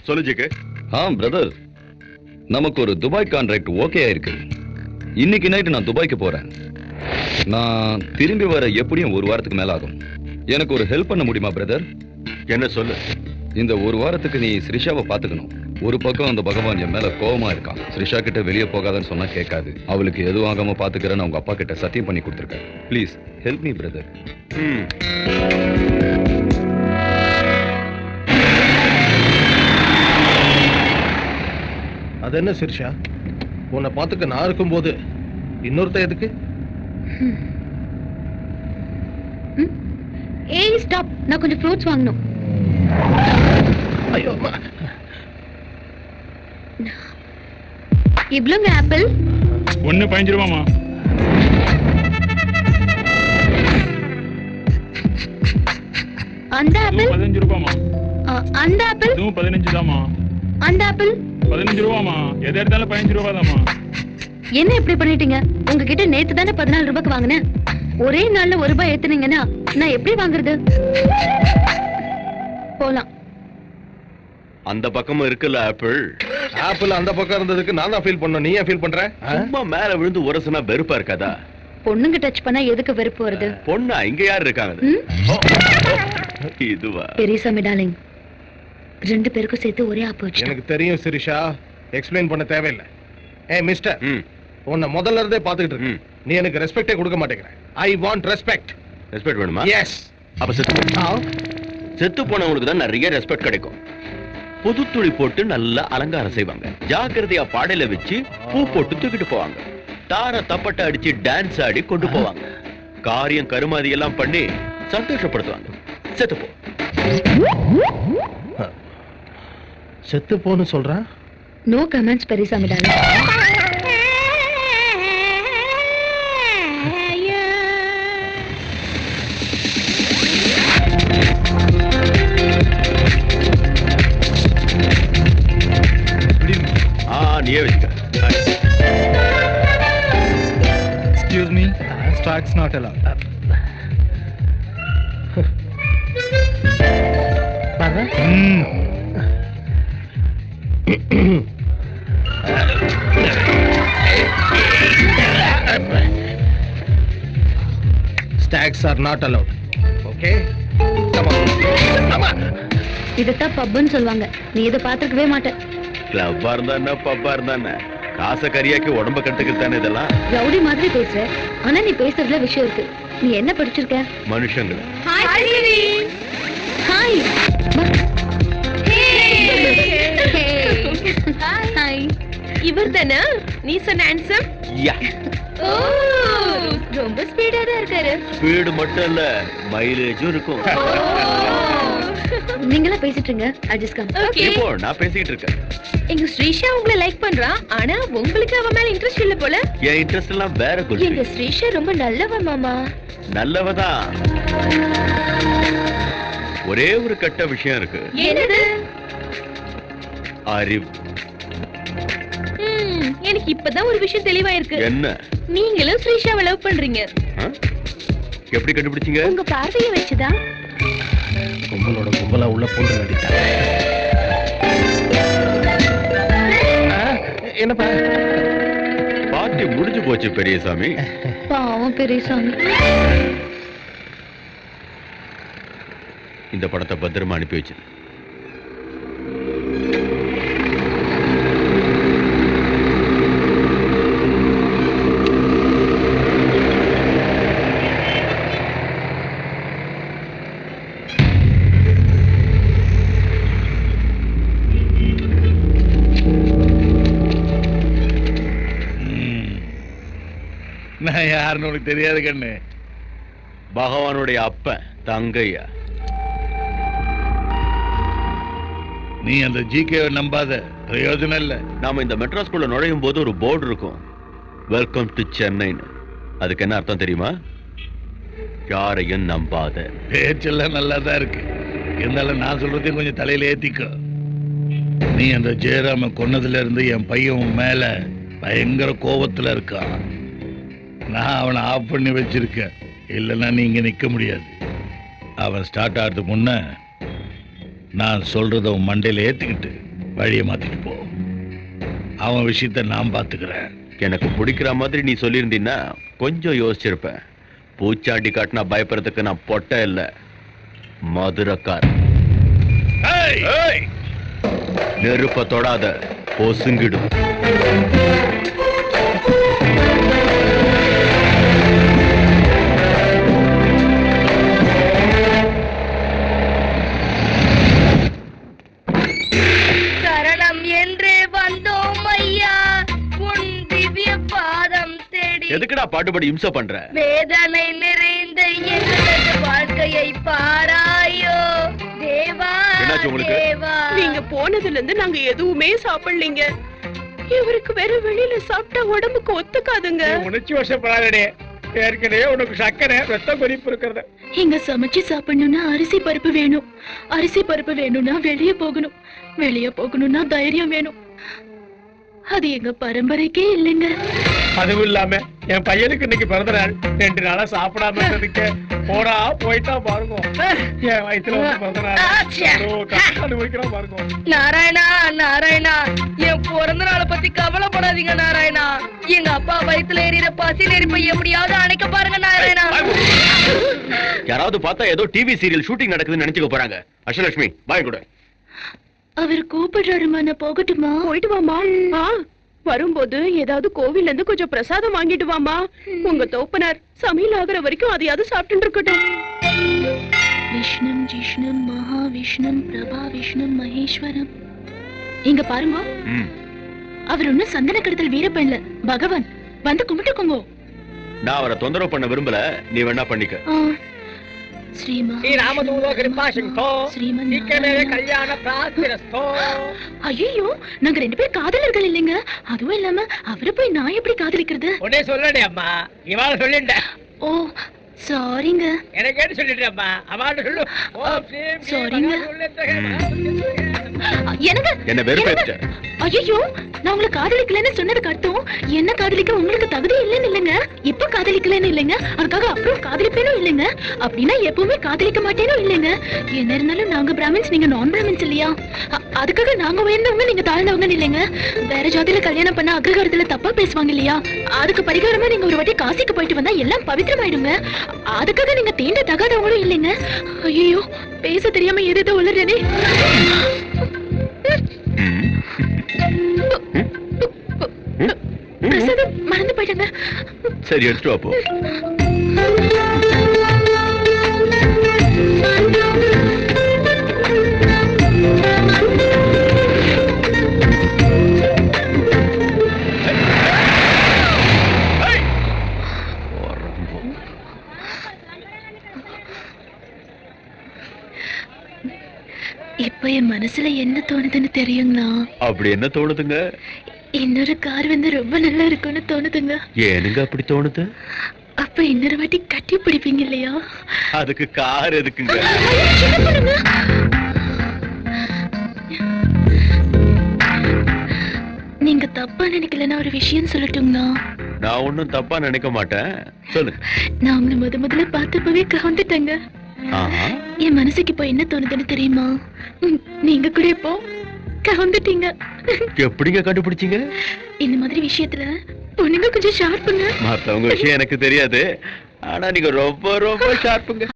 சொல்லு GK. Brother, நமக்கு ஒரு துபாய் கான்ட்ராக்ட் ஓகே ஆயிருக்கு. இன்னைக்கு நைட்டு நான் துபாய்க்கு போறேன். நான் திரும்பி வர எப்படியும் ஒரு வாரத்துக்கு மேல ஆகும். எனக்கு ஒரு ஹெல்ப் பண்ண முடியுமா பிரதர்? என்ன சொல்லு. இந்த ஒரு வாரத்துக்கு நீ ஸ்ரிஷாவை பாத்துக்கணும். ஒரு பக்கம் அந்த பகவான் என் மேல கோவமா இருக்கான். ஸ்ரிஷா கிட்ட வெளியே போகாதன்னு சொன்னா கேட்காது. அவளுக்கு எதுவும் ஆகாம பாத்துக்கிறேன்னு அவங்க அப்பா கிட்ட சத்தியம் பண்ணி கொடுத்துருக்கேன். Please help me brother. அது என்ன சிரிஷா, உன்னை பார்த்துக்க நான் இருக்கும்போது இன்னொருத்த எதுக்கு? ஏய் ஸ்டாப், நான் கொஞ்சம் ஃப்ரூட்ஸ் வாங்கணும். ஐயோ, இவ்வளோங்க ஆப்பிள்? 1.15 ரூபாமா. அந்த ஆப்பிள் 15 ரூபாமா. அந்த ஆப்பிள் 15 தாமா. அந்த ஆப்பிள் 15 ரூபாமா. எதை எடுத்தாலும் 15 ரூபா தாமா. என்ன இப்படி பண்ணிட்டீங்க? உங்ககிட்ட நேத்து தானே 14 ரூபாய்க்கு வாங்கினேன். ஒரே நாள்ல 1 ரூபாய் ஏத்துனீங்கன்னா நான் எப்படி வாங்குறது? போலாம். அந்த பக்கமும் இருக்குல்ல ஆப்பிள். ஆப்பிள் அந்த பக்கம் இருந்ததுக்கு நான் தான் ஃபீல் பண்ணேன். நீ ஏன் ஃபீல் பண்ற? சும்மா மேல விழுந்து உரசுனா வெறுப்பா இருக்காதா? பொண்ணுங்க டச் பண்ணா எதுக்கு வெறுப்பு வருது? பொண்ணா? இங்க யார் இருக்காங்க? இதுவா? பெரியசாமி டார்லிங், 2 பேருக்கும் சேர்த்து ஒரே ஆப்பு வச்சு. எனக்கு தெரியும் சிரிஷா, எக்ஸ்பிளைன் பண்ண தேவையில்லை. ஏய் மிஸ்டர், உன்னை முதல்ல இருந்தே பாத்துக்கிட்டு இருக்கேன். நீ எனக்கு ரெஸ்பெக்டே கொடுக்க மாட்டேங்கிற. I want respect. ரெஸ்பெக்ட் வேணுமா? எஸ். அப்ப செத்து போனவங்களுக்கு தான் நிறைய ரெஸ்பெக்ட் கிடைக்கும். புது துணி போட்டு நல்லா அலங்காரம் செய்வாங்க. ஜாக்கிரதையா பாடையில வச்சு பூ போட்டு தூக்கிட்டு போவாங்க. தார தப்பட்டை அடிச்சு டான்ஸ் ஆடி கொண்டு போவாங்க. காரியம் கருமாதி எல்லாம் பண்ணி சந்தோஷப்படுத்துவாங்க. செத்து போ. செத்து போன்னு சொல்ற? No comments Periyasamy darling. நீயே வச்சுக்க. Excuse me, stocks not allowed. பாரு. Stacks are not allowed. Okay? Come on. Come on. இதத்தான் பப்னு சொல்வாங்க. நீ இத பாத்துக்கவே மாட்டே. கிளப்பா இருந்தா என்ன, பப்பா இருந்தா என்ன, காசை கரியாக்கி உடம்ப கட்டுக்கிறது தானே இதெல்லாம். ரவுடி மாதிரி பேசுற, ஆனா நீ பேசுறதுல விஷயம் இருக்கு. நீ என்ன படிச்சிருக்க? மனுஷங்கள. ஹாய் தேவி. ஹாய். ஹாய். இவர்தானா நீ சொன்ன ஹேண்ட்ஸம்? யா. ஓ, ரொம்ப ஸ்பீடா தான் இருக்காரு. ஸ்பீடு மட்டும் இல்ல, மைலேஜும் இருக்கும். நீங்களா பேசிட்டுங்க. Adjust come. ஓகே. இப்போ நான் பேசிட்டு இருக்கேன். எங்க ஸ்ரீஷா உங்களை லைக் பண்றா, ஆனா உங்களுக்கு அவ மேல இன்ட்ரஸ்ட் இல்ல போல. என் இன்ட்ரஸ்ட் எல்லாம் வேற குல்ஃபி. எங்க ஸ்ரீஷா ரொம்ப நல்லவ மாமா. நல்லவதான். ஒரே ஒரு கட்ட விஷயம் இருக்கு. என்னது? அறிவு. எனக்கு இப்பதான் ஒரு விஷயம் தெளிவா இருக்கு. என்ன? நீங்களும் ஸ்ரீஷாவை லவ் பண்றீங்க. எப்படி கண்டுபிடிச்சீங்க? உங்க பார்வையை வச்சுதா. கும்பலோட கும்பலா உள்ள போட்டு வேண்டிட்டாங்க. என்னப்பா? பார்ட்டி முடிஞ்சு போச்சு பெரியசாமி. பாவம் பெரியசாமி. இந்த படத்தை பத்திரமா அனுப்பி வச்சு. நான் யாருன்னு உனக்கு தெரியாது கண்ணு. பகவானுடைய அப்பன் தங்கையா. நீ அந்த ஜிகேவை நம்பாத, பிரயோஜனம் இல்ல. நாம இந்த மெட்ரோ ஸ்கூல்ல நுழையும் போது ஒரு போர்டு இருக்கும், வெல்கம் டு சென்னைன்னு. அதுக்கு என்ன அர்த்தம் தெரியுமா? யாரையும் நம்பாத. பேச்செல்லாம் நல்லா தான் இருக்கு, இருந்தாலும் நான் சொல்றதையும் கொஞ்சம் தலையில ஏத்திக்கோ. நீ அந்த ஜெயராம கொன்னதுல இருந்து என் பையன் மேல பயங்கர கோபத்துல இருக்கான். நான் அவனை ஆஃப் பண்ணி வச்சிருக்கேன், இல்லைன்னா நீங்க நிக்க முடியாது. அவன் ஸ்டார்ட் ஆகிறதுக்கு முன்ன நான் சொல்றத மண்டையில ஏத்திக்கிட்டு வழியை மாத்திட்டு போ. அவன் விஷயத்த நான் பாத்துக்கிறேன். எனக்கு பிடிக்கிற மாதிரி நீ சொல்லியிருந்தீன்னா கொஞ்சம் யோசிச்சிருப்பேன். பூச்சாண்டி காட்டினா பயப்படுறதுக்கு நான் பொட்ட இல்ல, மதுரக்கார். நெருப்ப தொடாத, பொசுங்கிடும். சரணம் என்று வந்தோம் ஐயா, உன் திவ்ய பாதம் தேடி. எதுக்குடா பாட்டுப்படி இம்சை பண்ற? வேதனை நிறைந்த எங்களது வாழ்க்கையை பாராயோ தேவா. என்னாச்சு உங்களுக்கு? தேவா, நீங்க போனதுல இருந்து நாங்க எதுவுமே சாப்பிடலீங்க. இவருக்கு வேற வெளியில சாப்பிட்டா உடம்புக்கு ஒத்துக்காதுங்க. உணர்ச்சி வசப்படாதே, ஏற்கனவே உனக்கு சக்கரை ரத்த கொதிப்பு இருக்கிறது. இங்க சமைச்சு சாப்பிடணும்னா அரிசி பருப்பு வேணும், அரிசி பருப்பு வேணும்னா வெளியே போகணும், வெளியே போகணும்னா தைரியம் வேணும். அது எங்க பரம்பரைக்கே இல்லைங்க. அதுவும் இல்லாம என் பையனுக்கு இன்னைக்கு பிறந்த நாள், 2 நாளா சாப்பிடாம இருந்ததுக்கு போடா போயிட்டா பாருங்க. என் வயித்துல வந்து பிறந்த நாள் அனுபவிக்கிறோம் பாருங்க. நாராயணா நாராயணா, என் பிறந்த நாளை பத்தி கவலைப்படாதீங்க நாராயணா. எங்க அப்பா வயித்துல எறிகிற பசி நெருப்பை எப்படியாவது அணைக்க பாருங்க நாராயணா. யாராவது பார்த்தா ஏதோ டிவி சீரியல் ஷூட்டிங் நடக்குதுன்னு நினைச்சுக்க போறாங்க. அஷ்டலட்சுமி பாய் கூட. அவர் கூப்பிடுறாருமா, நான் போகட்டுமா? போயிட்டு வாமா. வரும்போது ஏதாவது கோவில்ல இருந்து கொஞ்சம் பிரசாதம் வாங்கிட்டு வாமா. உங்க தோப்பனார் சமையல் ஆகுற வரைக்கும் அதையாவது சாப்பிட்டு இருக்கட்டும். விஷ்ணும் ஜிஷ்ணும் மகாவிஷ்ணும் பிரபா விஷ்ணும் மகேஸ்வரம். இங்க பாருங்க, அவர் ஒன்னும் சந்தன கடத்தல் வீரப்பன்ல பகவான். வந்து கும்பிட்டுக்கோங்க. நான் அவரை தொந்தரவு பண்ண விரும்பல, நீ வேணா பண்ணிக்க. ஸ்ரீராமதூதோ கிருபாசிங்கோ, சீக்கிரமே கல்யாண பிரார்த்திரஸ்தோ. ஐயோ, நாங்க 2 பேர் காதலர்கள் இல்லைங்க. அதுவும் இல்லாம அவரை போய் நான் எப்படி காதலிக்கிறது? உடனே சொல்லடே அம்மா, இவாள சொல்லிட்டேன். ஓ சாரிங்க. எனக்கு கேட்டு சொல்லிட்டு அம்மா, அவாட்ட சொல்லு. சாரிங்க. எனக்கு என்ன வெறுப்பேத்த? ஐயோ, நான் உங்களை காதலிக்கலன்னு சொன்னதுக்கு அர்த்தம் என்ன காதலிக்க உங்களுக்கு தகுதி இல்லைன்னு இல்லைங்க. இப்ப காதலிக்கலன்னு இல்லைங்க, அதுக்காக அப்புறம் காதலிப்பேனும் இல்லைங்க. அப்படின்னா எப்பவுமே காதலிக்க மாட்டேனும் இல்லைங்க. என்ன இருந்தாலும் நாங்க பிராமின்ஸ், நீங்க நான் பிராமின்ஸ் இல்லையா? அதுக்காக நாங்க உயர்ந்தவங்க நீங்க தாழ்ந்தவங்க இல்லைங்க. வேற ஜாதியில கல்யாணம் பண்ண அக்ரகாரத்துல தப்பா பேசுவாங்க இல்லையா? அதுக்கு பரிகாரமா நீங்க ஒரு வாட்டி காசிக்கு போயிட்டு வந்தா எல்லாம் பவித்திரமாயிடுங்க. அதுக்காக நீங்க தீண்ட தகாதவங்களும் இல்லைங்க. ஐயோ, பேச தெரியாம எது உளறனே. பிரசாதம் மறந்து போயிட்டாங்க. சரி, எடுத்துட்டு வாப்போ. இப்ப என் மனசுல என்ன தோணுதுன்னு தெரியுங்களா? அப்படி என்ன தோணுதுங்க? இன்னொரு கார் வந்து ரொம்ப நல்லா இருக்கும்னு தோணுதுங்க. ஏனுங்க அப்படி தோணுது? அப்ப இன்னொரு வாட்டி கட்டி பிடிப்பீங்க இல்லையா? அதுக்கு கார் எதுக்குங்க? நீங்க தப்பா நினைக்கலன்னா ஒரு விஷயம் சொல்லட்டுங்களா? நான் ஒண்ணும் தப்பா நினைக்க மாட்டேன், சொல்லுங்க. நான் உங்களை முதல்ல பார்த்தப்பவே கவர்ந்துட்டேங்க. என் மனசுக்கு இப்போ என்ன தோணுதுன்னு தெரியுமா? நீங்க கூட இப்போ கவர்ந்துட்டீங்க. எப்படிங்க கண்டுபிடிச்சீங்க? இந்த மாதிரி விஷயத்துல பொண்ணுங்க கொஞ்சம் ஷார்ப்புங்க. மத்தவங்க விஷயம் எனக்கு தெரியாது, ஆனா நீங்க ரொம்ப ரொம்ப ஷார்ப்புங்க.